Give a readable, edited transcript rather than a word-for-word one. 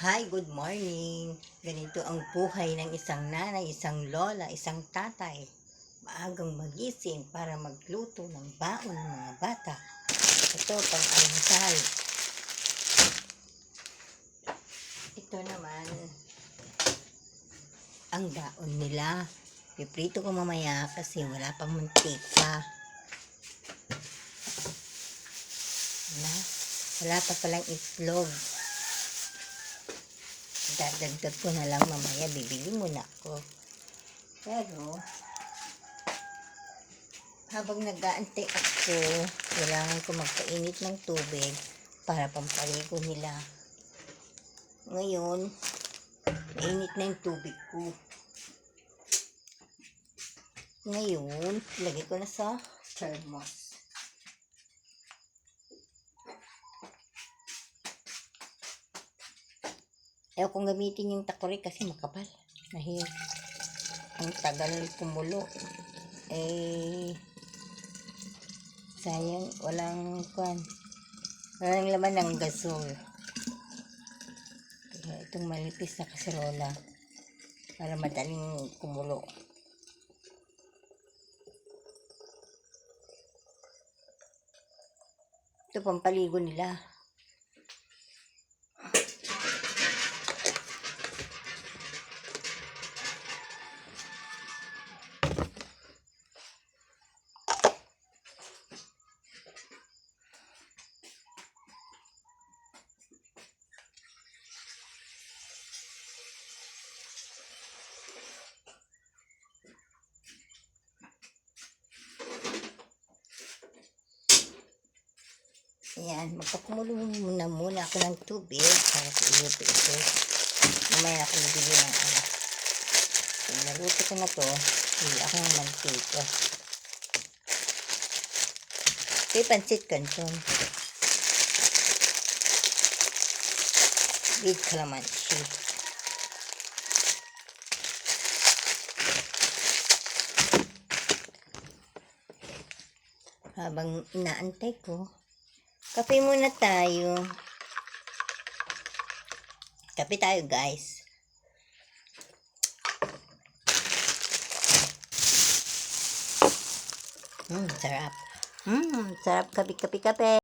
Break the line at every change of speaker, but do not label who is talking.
Hi, good morning. Ganito ang buhay ng isang nanay, isang lola, isang tatay. Maagang magising para magluto ng baon ng mga bata. Ito, pang-almusal. Ito naman, ang baon nila. Piprito ko mamaya kasi wala pang mantika. Wala pa palang itlog. Dadagdag ko na lang mamaya, bibili muna ako. Pero habang nag-aantay ako, kailangan ko magpainit ng tubig para pampaligo nila. Ngayon, mainit na yung tubig ko. Ngayon, lagay ko na sa thermos. Ayaw kong gamitin yung takuri kasi makapal. Dahil ang tagal kumulo. Sayang, walang laman ng gasol. Kaya itong malipis na kaserola para madaling kumulo. Ito pampaligo nila. Ayan, magpakumulo muna ako ng tubig para sa iluto ito. Mamaya ako nabili ng Kung naluto ko na to, bili ako ng mantika. Ito yung pancit canton. With calamansi. Habang inaantay ko, kape muna tayo. Kape tayo, guys. Sarap. Sarap kape.